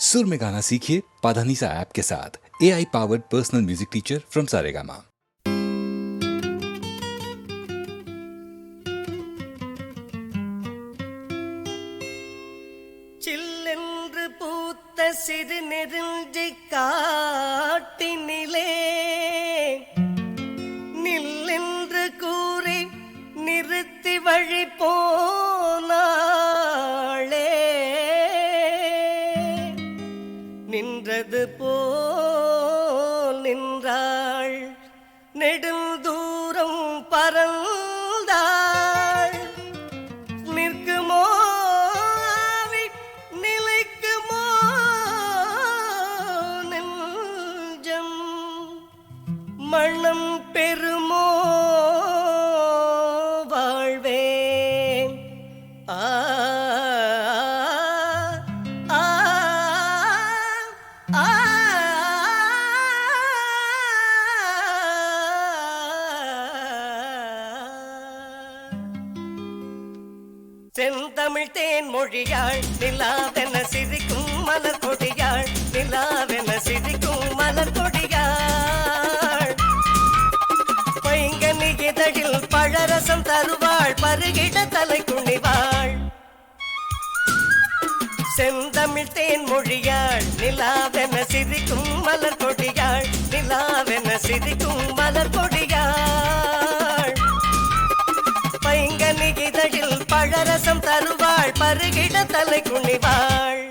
सुर में गाना सीखिए पाधानीसा ऐप के साथ। AI powered personal music teacher from Saregama. சில்லென்று பூத்த சிறு நெருஞ்சி காட்டினிலே நில்லென்று கூறி நிறுத்தி வழி போனாளே, நின்றது போல் நின்றாள், நெடுந்தூரம் பறந்தாள். நிற்குமோ ஆவி, நிலைக்குமோ நெஞ்சம், மனம் பெறுமோ வாழ்வே. ஆ ஆ ஆ செந்தமிழ் தேன் மொழியாள், நிலாவென சிரிக்கும் மலர் கொடியாள், நிலாவென சிரிக்கும் மலர் கொடியாள். பைங்கனி இதழில் பழரசம் தருவாள், பருகிட தலை குனிவாள். செந்தமிழ் தேன் மொழியாள், நிலாவென சிரிக்கும் மலர் கொடியாள், நிலாவென சிரிக்கும் மலர் கொடியாள். பைங்கனி இதழில் பழரசம் தருவாள், பருகிட தலை குனிவாள்.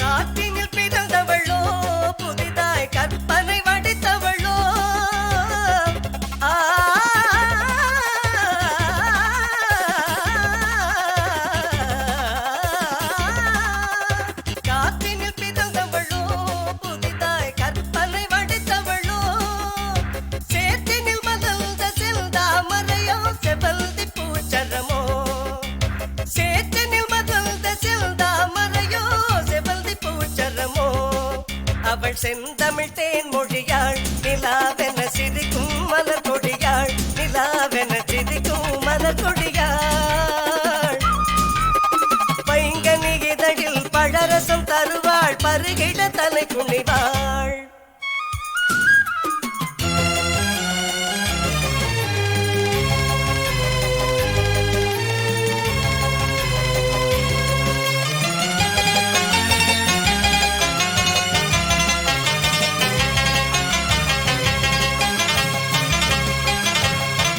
காற்றினில் பிறந்தவளோ, புதிதாய் கற்பனை வடித்தவளோ. காற்றினில் பிறந்தவளோ, புதிதாய் கற்பனை வடித்தவளோ. சேத்தினில் மலர்ந்த செந்தாமரையோ, செவந்தி பூச்சரமோ. சேத்தினில் மலர்ந்த செந்தாமரையோ, செவந்தி பூச்சரமோ. அவள் செந்தமிழ் தேன் மொழியாள், நிலாவென சிரிக்கும் மலர் கொடியாள், நிலாவென சிரிக்கும் மலர் கொடியாள். பைங்கனி இதழில் பழரசம் தருவாள், பருகிட தலை குனிவாள்.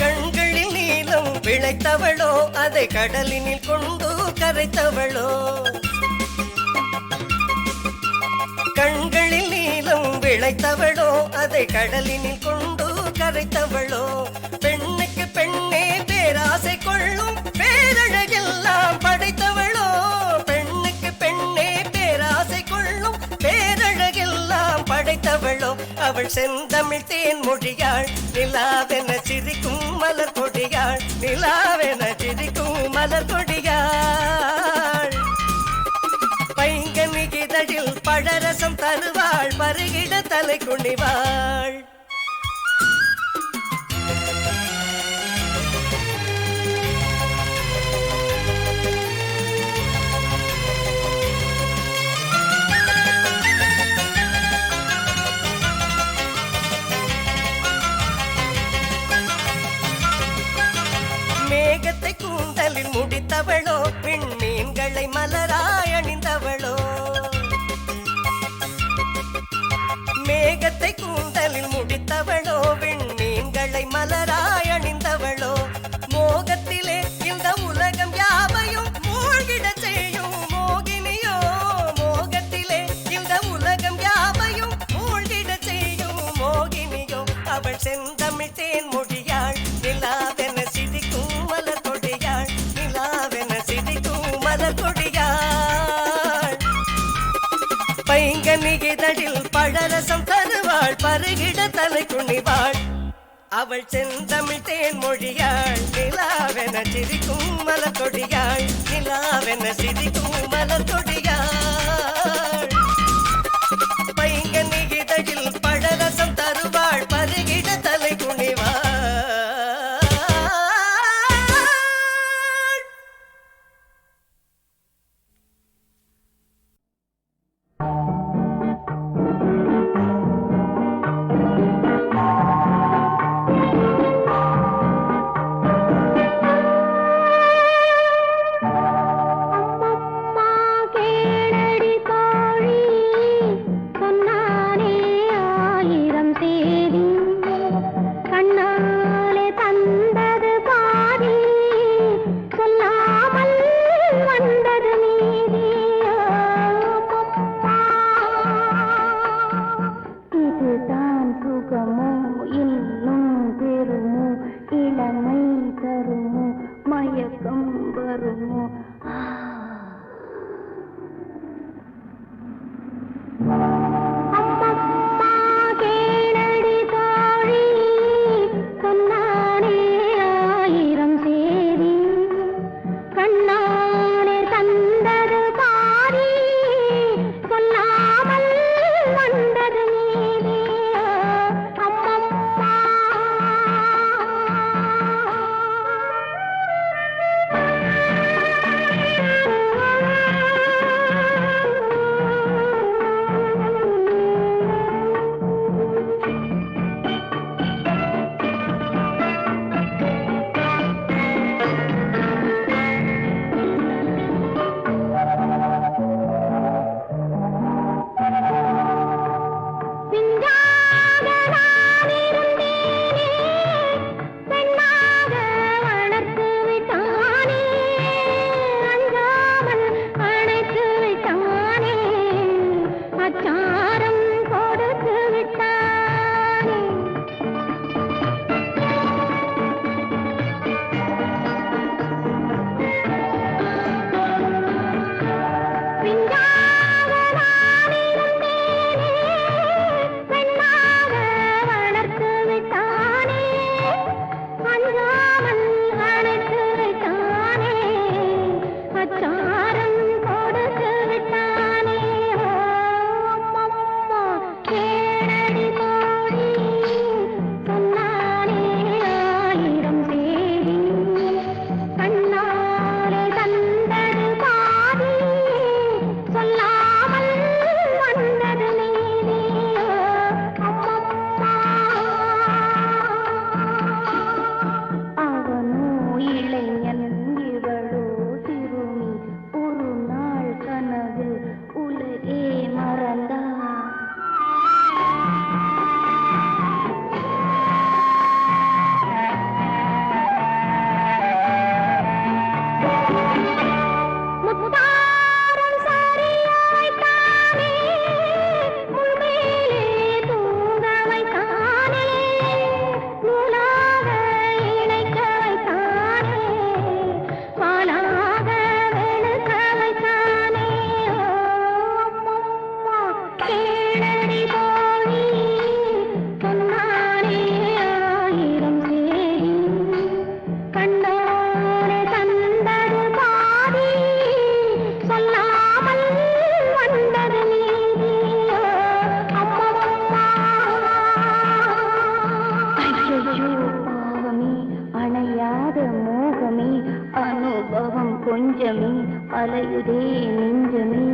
கண்களில் நீலம் விளைத்தவளோ, அதை கடலினில் கொண்டு கரைத்தவளோ. கண்களில் நீலம் விளைத்தவளோ, அதை கடலினில் கொண்டு கரைத்தவளோ. பெண்ணுக்கு பெண்ணே பேராசை கொள்ளும், பேரழகெல்லாம் படைத்தவளோ. பெண்ணுக்கு பெண்ணே பேராசை கொள்ளும், பேரழகெல்லாம் படைத்தவளோ. அவள் செந்தமிழ் தேன் மொழியாள், நிலாவென சிரிக்கும் மலர் கொடியாள், நிலாவென சிரிக்கும் மலர் கொடியாள். பைங்கனி இதழில் பழரசம் தருவாள், பருகிட தலை குனிவாள். மேகத்தை கூந்தலில் முடித்தவளோ, விண்மீன்களை மலராய் அணிந்தவளோ. மேகத்தை கூந்தலில் முடித்தவளோ, விண்மீன்களை மலராய் அணிந்தவளோ. மோகத்திலே இந்த உலகம் யாவையும் மூழ்கிட செய்யும் மோகினியோ. மோகத்திலே இந்த உலகம் யாவையும் மூழ்கிட செய்யும் மோகினியோ. அவள் செந்தமிழ் தேன் மொழியாள், நிலாவென சிரிக்கும் மலர் கொடியாள், நிலாவென சிரிக்கும் மலர் கொடியாள். பைங்கனி இதழில் பழரசம் தருவாள், பருகிட தலை குனிவாள். அவள் செந்தமிழ் தேன் மொழியாள், நிலாவென சிரிக்கும் மலர் கொடியாள். என சிரிக்கும் மலர்கொடியாள் பைங்கனி இதழில் பழரசம் தருவாள் பருகிட தலை குனிவாள் கொஞ்சமே அலையுதே நெஞ்சமே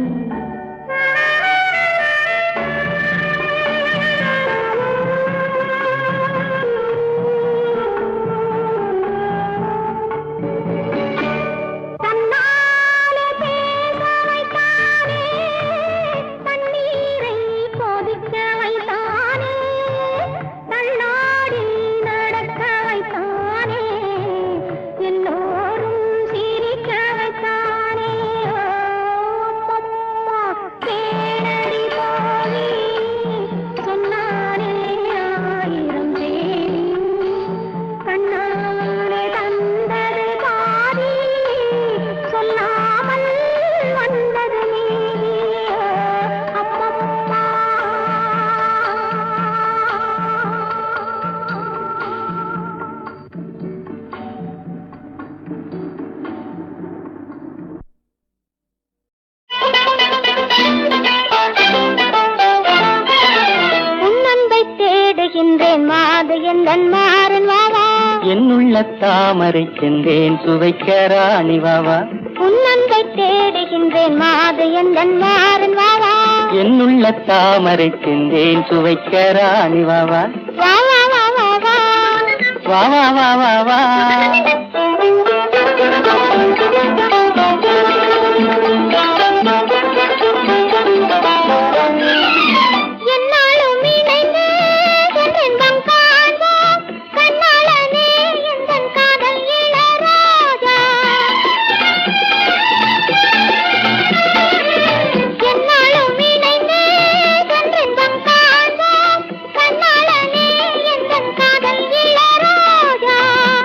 மாது எந்தன் மாறன் வாவா. என்னுள்ள தாமரை சென்றேன் சுவைக்க ராணி வாவா. உன்னன்பை தேடுகின்றேன் மாது எந்தன் மாறன் வாவா. என்னுள்ள தாமரை சென்றேன் சுவைக்க ராணி வாவா. வாவா வாவா வா. வாவா வாவா வா.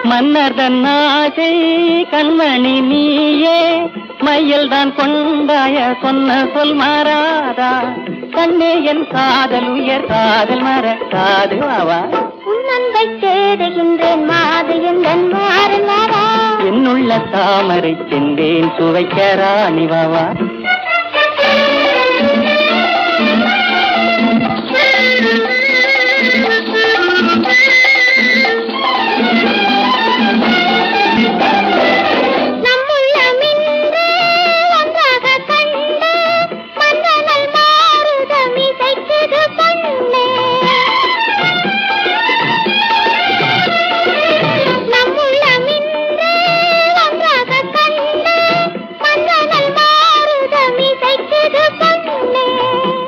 மன்னர்தன் ஆசை கண்மணி நீயே மையல் தான் கொண்டாய சொன்ன சொல் மாறாதா. கண்ணே என் காதல் உயர் காதல் மறக்காது வாவா. உன்னன்பை தேடுகின்றேன் மாது எந்தன் மாறன் வாவா. என்னுள்ள தாமரை சென்றேன் சுவைக்க ராணி வாவா.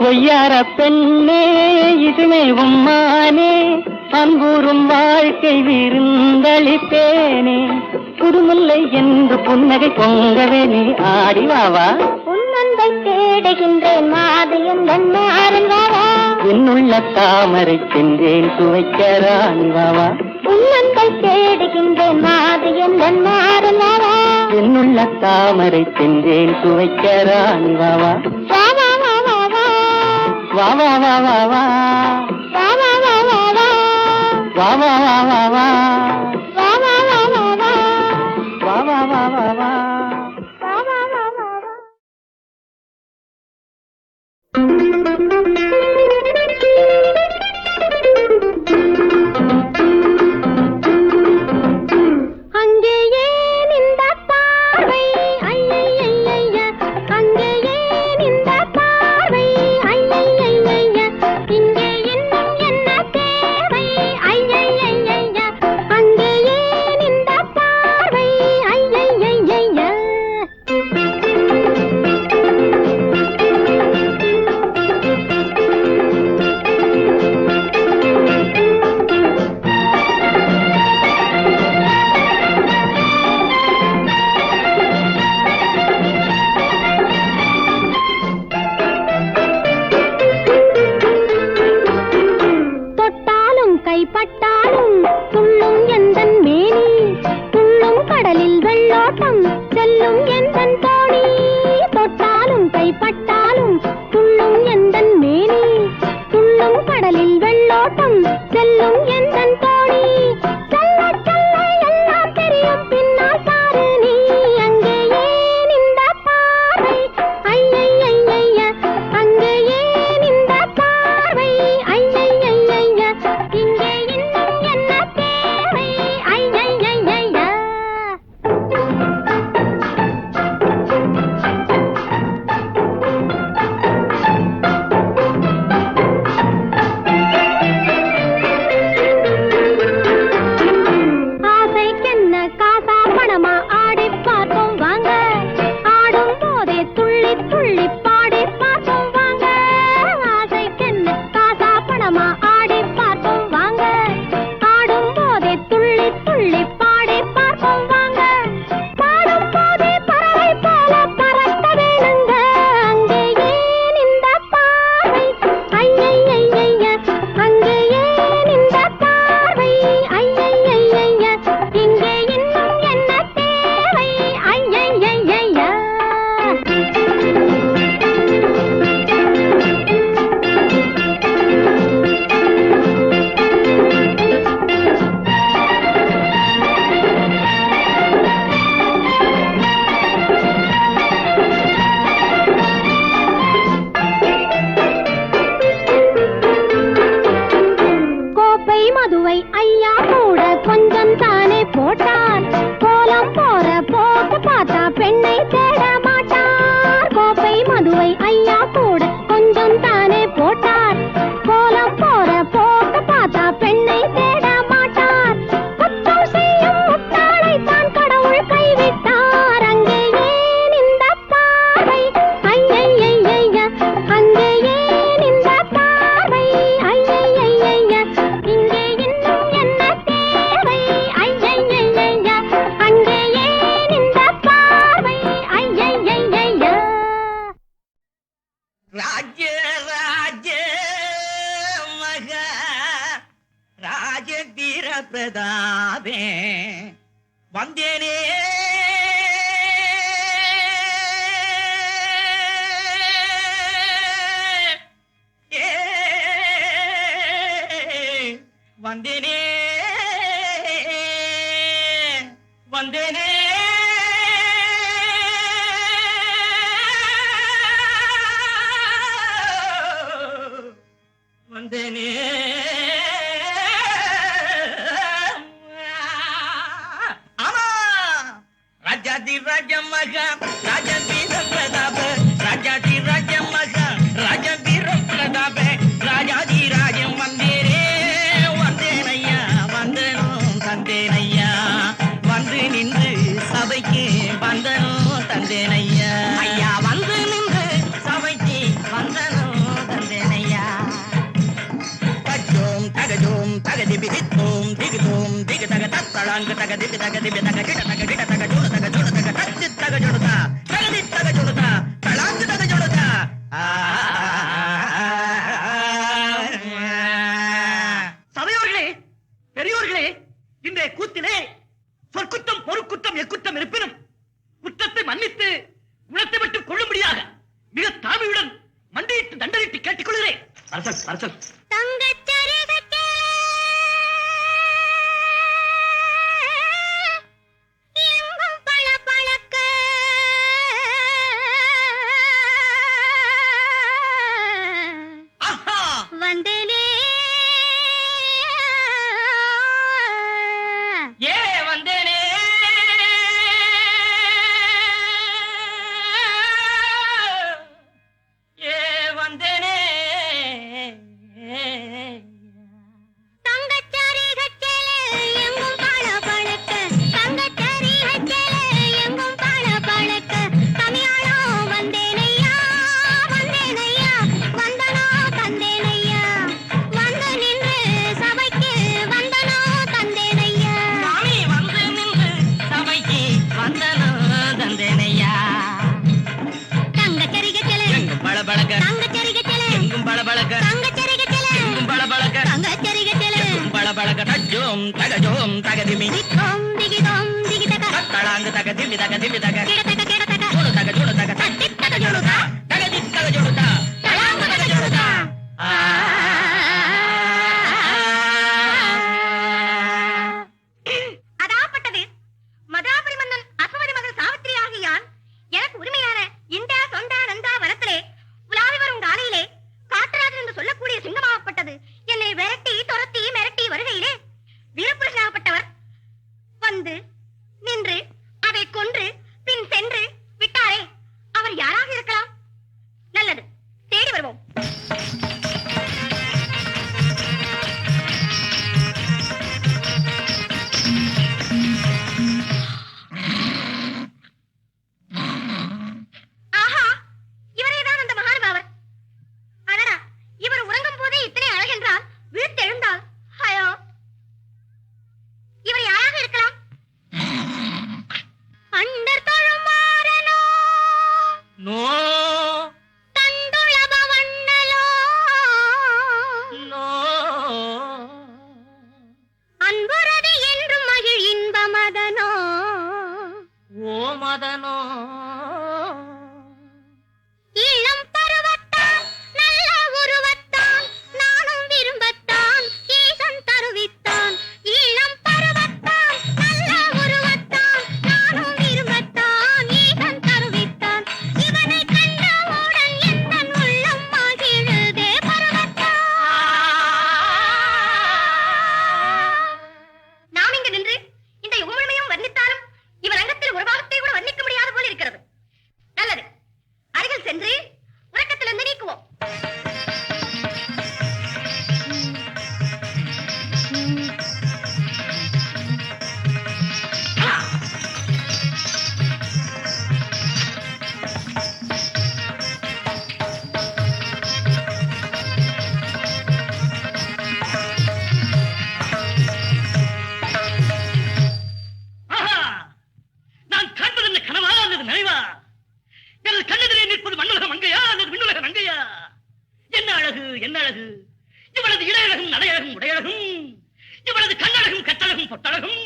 பொய்யார பெண்ணே இதுமே உம்மானே அன்பூரும் வாழ்க்கை விருந்தளிப்பேனே. புதுமுல்லை என்று புன்னகை பொங்கவே நீ ஆடி வாவா. உன்னன்பை தேடுகின்றேன் மாது எந்தன் மாறன் வாவா. என்னுள்ள தாமரை சென்றேன் சுவைக்க ராணி வாவா. உன்னன்பை தேடுகின்றேன் மாது எந்தன் மாறன் வாவா. என்னுள்ள தாமரை சென்றேன் சுவைக்க ராணி வாவா. வாவா வாவா வா. வாவா வாவா வா. வாவா வாவா வா. வாவா வாவா வா. வாவா வாவா வா. வாவா வாவா வா. வாவா வாவா வா. அங்கே ஏன் இந்த பார்வை ஐயையைய. அங்கே ஏன் இந்த பார்வை ஐயையைய. இங்கே இன்னும் என்ன தேவை ஐயையைய. அங்கே ஏன் இந்த பார்வை ஐயையைய. தொட்டாலும் கைப்பட்டாலும் துள்ளும் எந்தன் மேனி. துள்ளும் கடலில் வெள்ளோட்டம் செல்லும் எந்தன் தோணி. தொட்டாலும் கைப்பட்டாலும் துள்ளும் எந்தன் மேனி. துள்ளும் கடலில் வெள்ளோட்டம் செல்லும் எந்தன் தோணி. செல்ல செல்ல எல்லாம் தெரியும் பின்னால் பாரு நீ. அங்கே ஏன் இந்த பார்வை ஐயையைய. அங்கே ஏன் இந்த பார்வை ஐயையைய. இங்கே இன்னும் என்ன தேவை ஐயையைய. ஆசைக்கென்ன காசா பணமா ஆடிப் பார்ப்போம் வாங்க. ஆடும் போதே துள்ளி துள்ளி பாடிப் பார்ப்போம் வாங்க. ஆசைக்கென்ன காசா பணமா ஆடிப் பார்ப்போம் வாங்க. ஆடும் போதே துள்ளி துள்ளி பாடிப் பார்ப்போம் வாங்க. பாடும் போதே பறவை போல பறக்க வேணுங்க. அங்கே ஏன் இந்த பார்வை ஐயையைய. அங்கே ஏன் இந்த பார்வை ஐயையைய. இங்கே இன்னும் என்ன தேவை ஐயையைய. ராஜா வீர பிரதாப ராஜாதி ராஜ மகா ராஜா வீர பிரதாப ராஜாதி ராஜம் வந்தேரே வந்தேனையா வந்தனும் தந்தேனையா வந்து நின்று சபைக்கு வந்தனும் தந்தேனையா ஐயா வந்து நின்று சபைக்கு வந்தனும் தந்தேனையா தஜோம் தகஜோம் தகதிபிதித்தோம் திகிதோம் திகதக தத்தளாங்க தகதிபி தகதிபி தக கிட தக கிட தக ஜோட தக ஜோட தக தச்சி தக ஜோடதா தகதி தக ஜோடதா தளாங்க தக ஜோடதா சபையோர்களே பெரியோர்களே இன்றைய கூத்திலே சொற்குற்றம் பொறுக்குற்றம் எக்குற்றம் இருப்பினும் குற்றத்தை மன்னித்து குணத்தை மட்டும் கொள்ளும்படியாக மிக தாழ்மையுடன் மண்டியிட்டு தண்டனிட்டு கேட்டுக்கொள்கிறேன். அரசன் அரசன் தஜோம் தகஜோம் தகதிமி திகோம் திகிதோம் திகிதக தளாங்க தகதிமி தகதிமி தக கிட தக கிட தக ஜோட தக தட்டி தக ஜோடதா தகதி தக ஜோடதா தளாங்க தக ஜோடதா அதாப்பட்டது மதுராபுரி மன்னன் அசுவரி மகள் சாவித்திரி ஆகியான் எனக்கு உரிமையான இந்த சொந்த நந்தா வனத்திலே உலாவி வரும் காலையிலே காட்டராஜன் என்று சொல்லக்கூடிய சிங்கமாகப்பட்டது என்னை விரட்டி துரத்தி மிரட்டி வருகையிலே வீரபுருஷனாகப்பட்டவர் வந்து நின்று அதை கொன்று பின் சென்று விட்டாரே, அவர் யாராக இருக்கலாம்? நல்லது, தேடி வருவோம். ஆஹா, இவரேதான் அந்த மகானுபாவர். அடடா, இவர் உறங்கும் போதே இத்தனை அழகென்றால் வீட்டெழுந்தால் ஹயோ, இவர் யாராக இருக்கலாம்? அண்டர் தொழுமாறனோ நோ தண்டுளப வண்ணலோ நோ அன்புரதி என்று மகிழ் இன்பமதனோ ஓ மதனோ இளம் பருவத்தான் நல்ல உருவத்தான் நானும் விரும்பத்தான் ஈசன் தருவித்தான். இளம் பருவத்தான் நல்ல உருவத்தான் நானும் விரும்பத்தான் ஈசன் தருவித்தான். இவனை கண்டவுடன் எந்தன் உள்ளம் மகிழுதே பருவத்தான். நாம் இங்கு நின்று இந்த யுகமுழுமையும் வர்ணித்தாலும் இவர் அங்கத்தில் ஒரு பாகத்தை கூட வர்ணிக்க முடியாத போல் இருக்கிறது. நல்லது, அருகில் சென்று உறக்கத்திலிருந்து நீக்குவோம். நான் காண்பது என்ன கனவா அல்லது நினைவா? எனது கண்ணெதிரே நிற்பது மண்ணுலக மங்கையா அல்லது விண்ணுலக நங்கையா? என்ன அழகு என்ன அழகு! இவளது இடையழகும் நடையழகும் உடையழகும், இவளது கண்ணழகும் கட்டழகும் பொட்டழகும்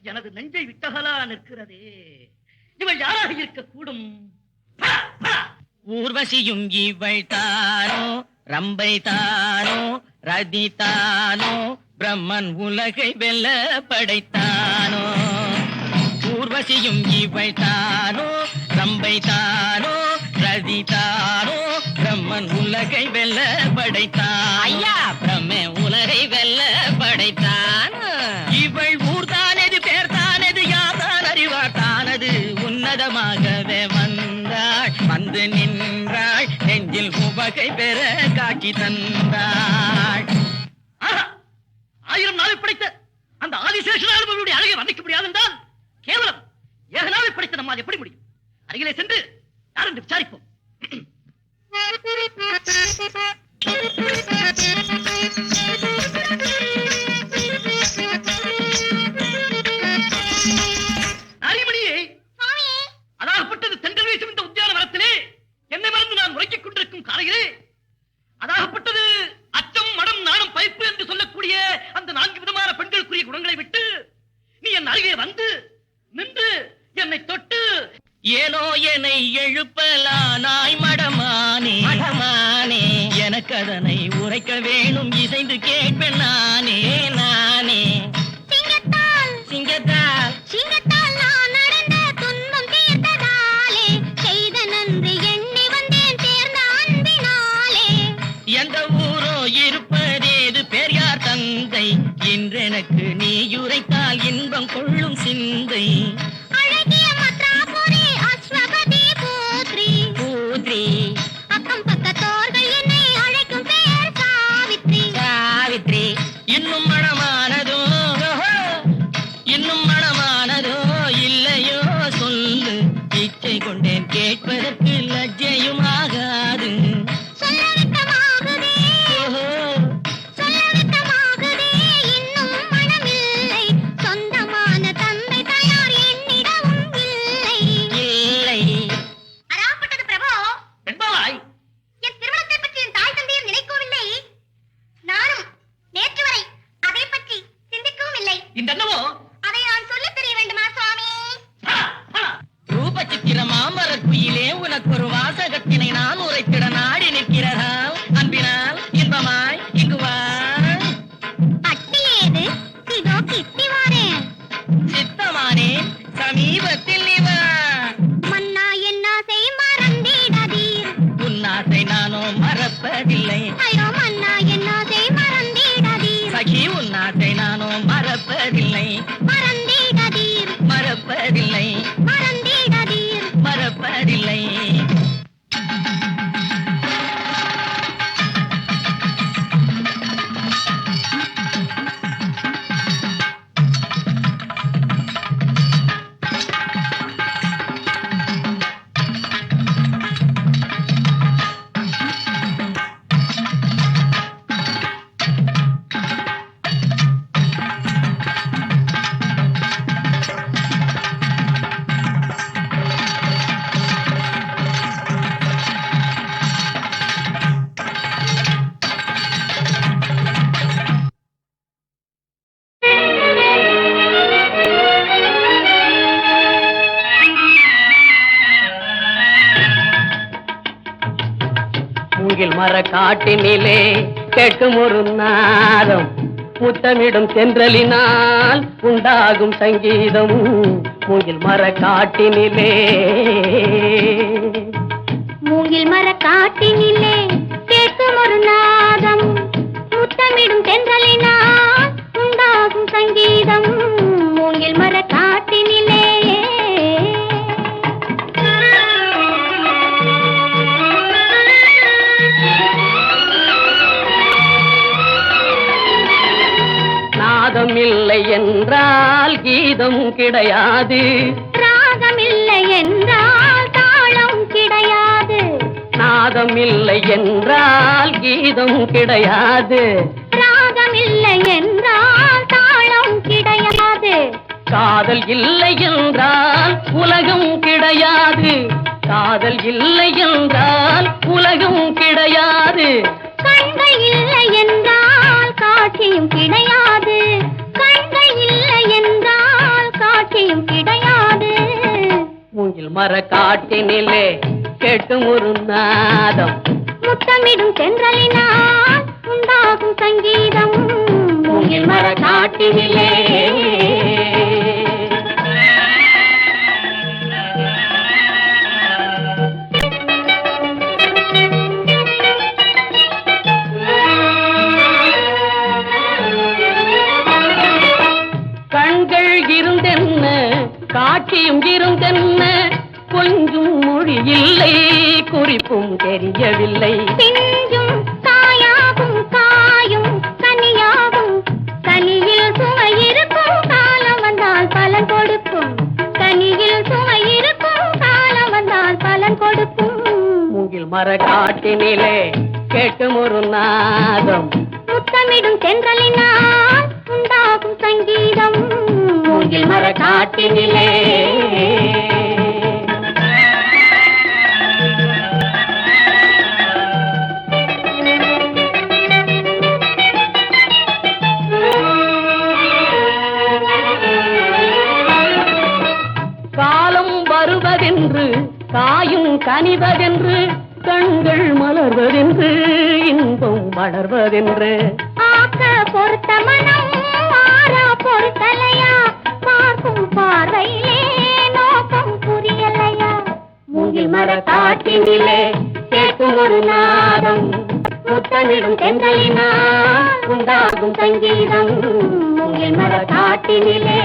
எனது நெஞ்சை விட்டகலா நிற்கிறதே. இவள் யாராக இருக்கக்கூடும்? ஊர்வசியும் இவள் தானோ, ரம்பை தானோ, ரதி தானோ, பிரம்மன் உலகை வெல்ல படைத்தானோ. ஊர்வசியும் இவள் தானோ, ரம்பை தானோ, ரதி தானோ, பிரம்மன் உலகை வெல்ல படைத்தான். ஐயா, பிரம்மே உலகை வெல்ல படைத்தான். இவள் ஊர்தானது பேர் தானது யார்தான் அறிவார் தானது உன்னதமாக வந்தாள், வந்து நின்றாள், நெஞ்சில் உவகை பெற காட்சி தந்தாள். ஆஹா! 1000 நாள் படைத்த அந்த ஆதிசேஷனால் அவருடைய அழகை வர்ணிக்க முடியாது என்றால் கேவலம் ஏகனாவை படைத்த நம்மால் எப்படி முடியும்? அருகிலே சென்று யார் என்று விசாரிப்போம். நாரிமணியே, அதாகப்பட்டது தென்றல் வீசும் இந்த உத்தியான வரத்திலே என்னை மறந்து நான் உரைக்கிக் கொண்டிருக்கும் காலையிலே அதாகப்பட்டது அச்சம், மடம், நாணம், பைப்பு என்று சொல்லக்கூடிய அந்த 4 விதமான பெண்களுக்குரிய குணங்களை விட்டு நீ என் அருகே வந்து நின்று என்னை தொட்டு ஏனோ என்னை எழுப்பலானாய் மடமானே, மடமானே, எனக்கு அதனை உரைக்க வேணும், இசைந்து கேட்பேன் நானே, நானே. சிங்கத்தால் சிங்கத்தால் சிங்கத்தால் நான் நடந்த துன்பம் தீர்த்ததாலே செய்த நன்றி எண்ணி வந்தேன் தேர்ந்த அன்பினாலே. எந்த ஊரோ இருப்பதேது பெரியார் தந்தை, இன்றெனக்கு நீ உரைத்தால் இன்பம் கொள்ளும் சிந்தை. அழகிய மத்ராபுரி அஸ்வபதி புத்ரி பூத்ரி அக்கம் பக்கத்தோர்கள் என்னை அழைக்கும் பெயர் சாவித்ரி. சாவித்ரி இன்னும் மனமானதோ, இன்னும் மனமானதோ இல்லையோ சொல்லு, இச்சை கொண்டேன் கேட்பதற்கு லஜ்ஜையும் ஆகாது. சொல்லவிட்டமாகுதே ஓஹோ, சொல்லவிட்டமாகுதே இன்னும் மனமில்லை, சொந்தமான தந்தை தயார் என்னிடமும் இல்லை. இல்லை. அராப்பட்டது பிரபு, பெண்பாவாய் என் திருமணத்தை பற்றி என் தாய் தந்தையர் நினைக்கவில்லை. நானும் நேற்று வரை அதை பற்றி சிந்திக்கவும் இல்லை. இந்த என்னவோ அதை நான் சொல்லித் தெரிய வேண்டுமா சுவாமி? ரூப சித்திர மாமர குயிலே, உனக்கு ஒரு வாசகத்தினை நான் உரைத்திட நாடி நிற்கிறதால் அன்பினால் இன்பமாய் இங்கு வா. அட்டி ஏது? இதோ கிட்டி வாரேன். சித்தமானே சமீபத்தில் நீ வா. மன்னா என் ஆசை மறந்திடாதீர். உன்னாசை நானோ மறப்பதில்லை, ஐயோ மன்னா என் ஆசை மறந்திடாதீர். சகி உன்னாசை நானோ மறப்பதில்லை, மறந்திடாதீர், மறப்பதில்லை, மறந்திடாதீர். மறப்பதில்லை. மூங்கில் மர காட்டினிலே கேட்கும் ஒரு நாதம், முத்தமிடும் தென்றலினால் உண்டாகும் சங்கீதம். மூங்கில் மர காட்டினிலே மூங்கில் மர காட்டினிலே கேட்கும் ஒரு நாதம், முத்தமிடும் தென்றலினால் உண்டாகும் சங்கீதம். மூங்கில் மர காட்டினிலே நாதம் இல்லை என்றால் கீதம் கிடையாது, ராகம் இல்லை என்றால் தாளம் கிடையாது. நாதம் இல்லை என்றால் கீதம் கிடையாது, ராகம் இல்லை என்றால் தாளம் கிடையாது. காதல் இல்லை என்றால் உலகம் கிடையாது, காதல் இல்லை என்றால் உலகம் கிடையாது. கண்கள் இல்லை என்றால் காட்சியும் கிடையாது, கண்கள் இல்லை என்றால் காட்சியும் கிடையாது. மூங்கில் மர காட்டினிலே கேட்கும் ஒரு நாதம், முத்தமிடும் தென்றலினால் உண்டாகும் சங்கீதம். மூங்கில் மர காட்டினிலே கண்கள் இருந்தென்ன காட்சியும் இருந்தென்ன, கொஞ்சும் மொழி இல்லை, குறிப்பும் தெரியவில்லை. பிஞ்சும் காயாகும் காயும் கனியாகும், கனியில் சுவை இருக்கும், காலம் வந்தால் பலன் கொடுக்கும். கனியில் சுவை இருக்கும், காலம் வந்தால் பலன் கொடுக்கும். மூங்கில் மர காட்டினிலே கேட்கும் ஒரு நாதம், முத்தமிடும் தென்றலினால் உண்டாகும் சங்கீதம். மூங்கில் மர காட்டினிலே. காலம் வருவதென்று, காயும் கனிவதென்று, கண்கள் மலர்வதென்று, இன்பம் வளர்வதென்று. ஆக்க பொறுத்த மனம் மாறா பொறுத்தலையா, பார்க்கும் பார்வையிலே நோக்கம் புரியலையா. மூங்கில் மர காட்டினிலே கேட்கும் ஒரு நாதம், முத்தமிடும் தென்றலினால் உண்டாகும் சங்கீதம். மூங்கில் மர காட்டினிலே.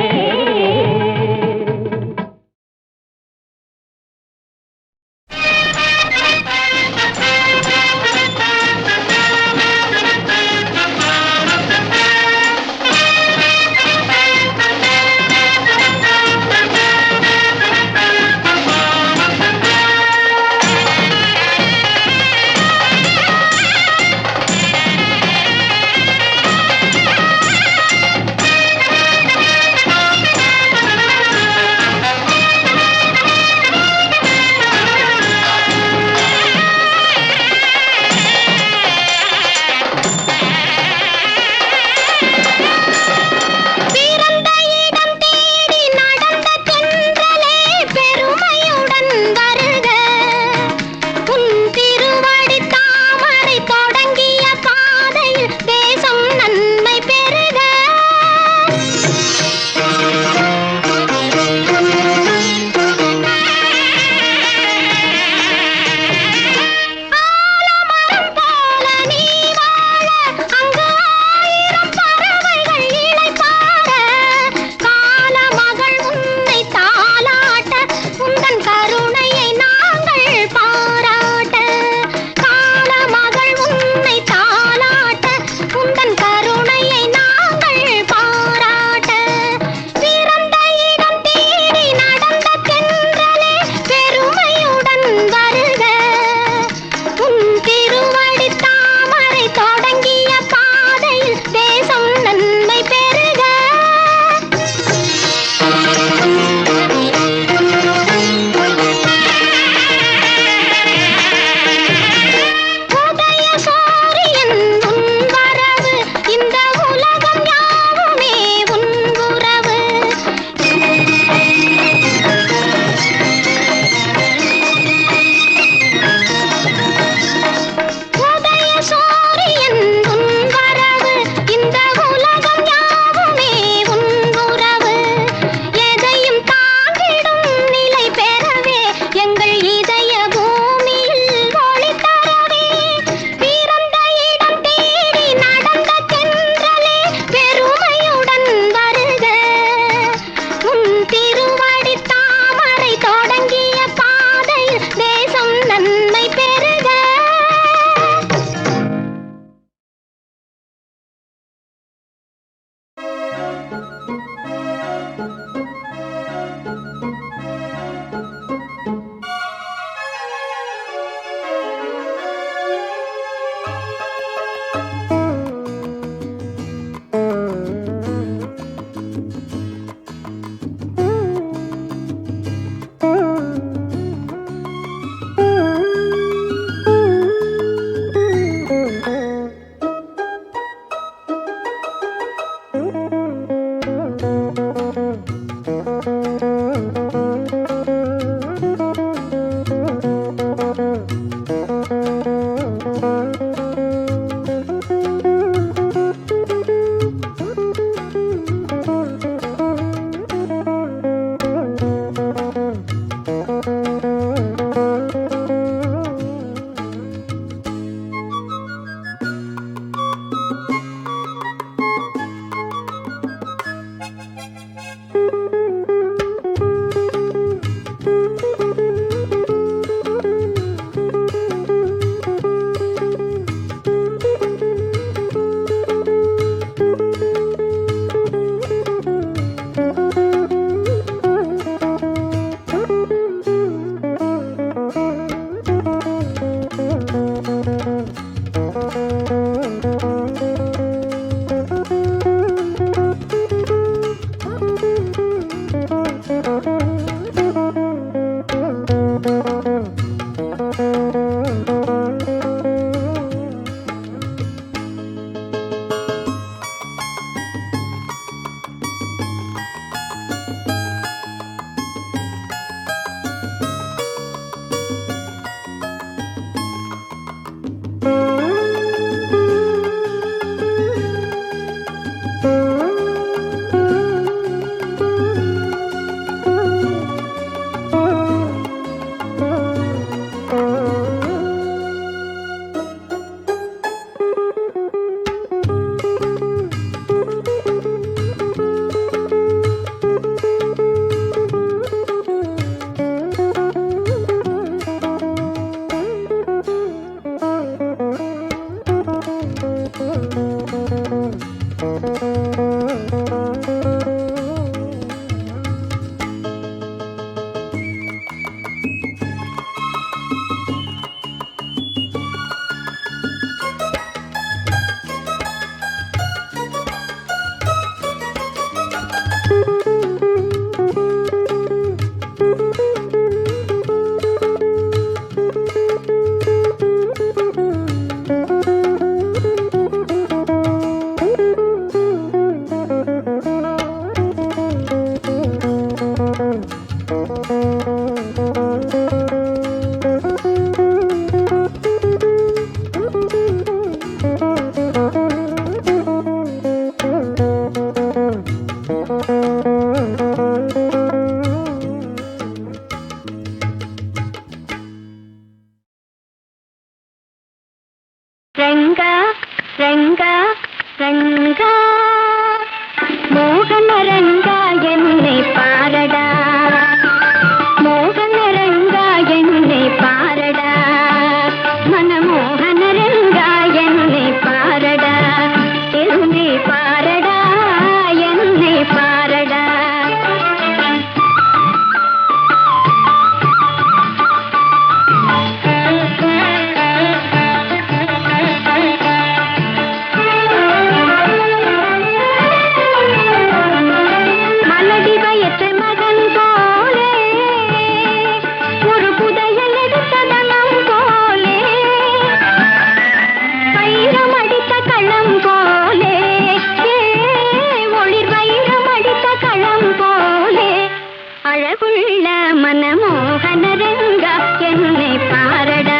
அழகுள்ள மனமோகன ரங்கா என்னை பாரடா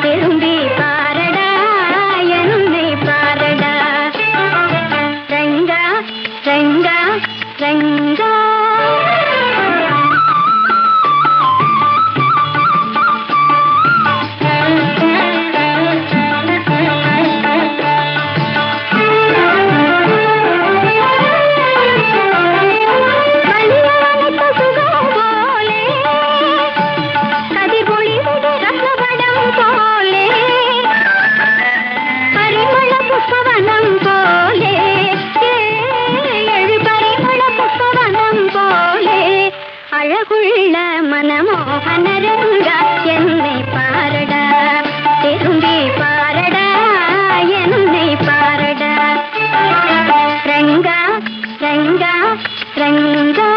திரும்பி பாரடா என்னை பாரடா ரங்கா ரங்கா ரங்கா அழகுள்ள மனமோகன ரங்கா என்னை பாரடா திரும்பி பாரடா என்னை பாரடா ரங்கா ரங்கா ரங்கா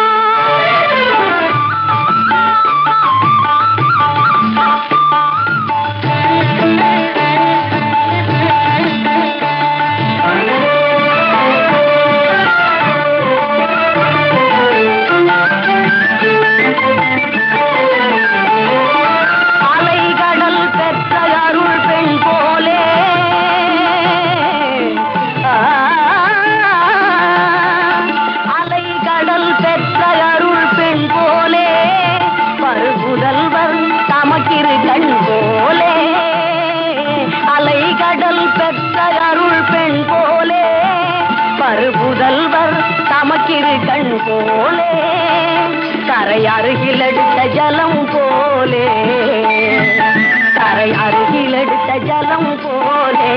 புதல்வர் தமக்கிரு கண் போலே கரை அருகில் எடுத்த ஜலம் போலே கரை அருகில் எடுத்த ஜலம் போலே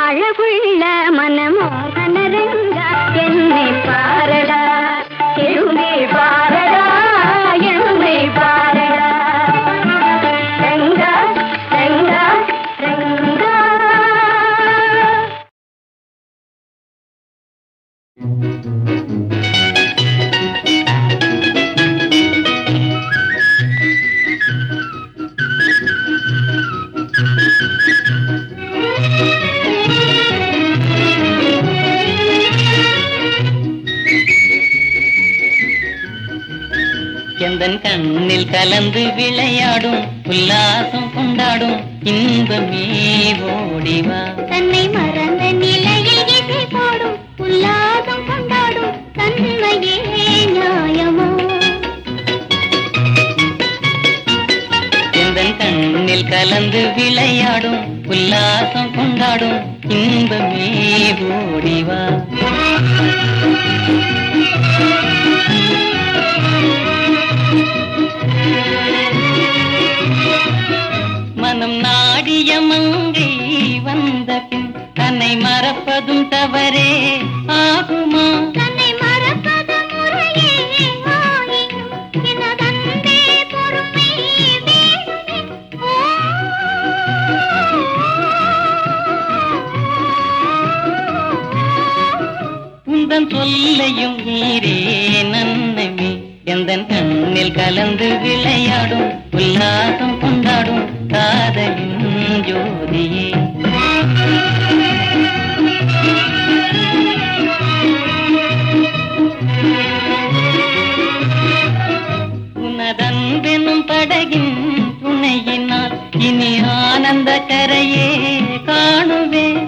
அழகுள்ள மனமோகன ரங்கா என்னை பாரடா திரும்பி பாரடா என்னை பாரடா ரங்கா ரங்கா ரங்கா எந்தன் கண்ணில் கலந்து விளையாடும் உல்லாசம் கொண்டாடும் இன்பமே ஓடிவா தன்னை மறந்த நிலையில் இசை போடும் உல்லாசம் கொண்டாடும் தன்மையே நியாயமோ எந்தன் கண்ணில் கலந்து விளையாடும் உல்லாசம் கொண்டாடும் இன்பமே ஓடிவா மனம் நாடிய மங்கை வந்த பின் தன்னை மறப்பதும் தவறே ஆகுமா தன்னை மறப்பது முறையே ஆயினும் எனதன்பே பொறுமை வேணுமே உந்தன் சொல்லையும் நீரே நன்னமே எந்தன் கண்ணில் கலந்து விளையாடும் உல்லாசம் கொண்டாடும் காதலின் ஜோதியே உனதன்பெனும் படகின் துணையினால் இனி ஆனந்த கரையே காணுவேன்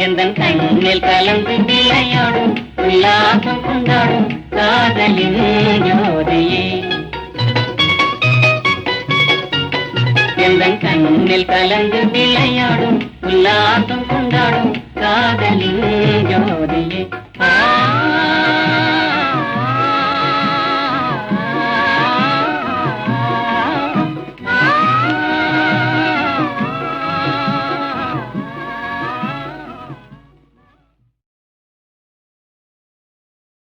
எந்தன் கண்ணில் கலந்து விளையாடும் உல்லாசம் கொண்டாடும் காதலின் ஜோதியே எந்தன் கண்ணில் கலந்து விளையாடும் உல்லாசம் கொண்டாடும் காதலின் ஜோதி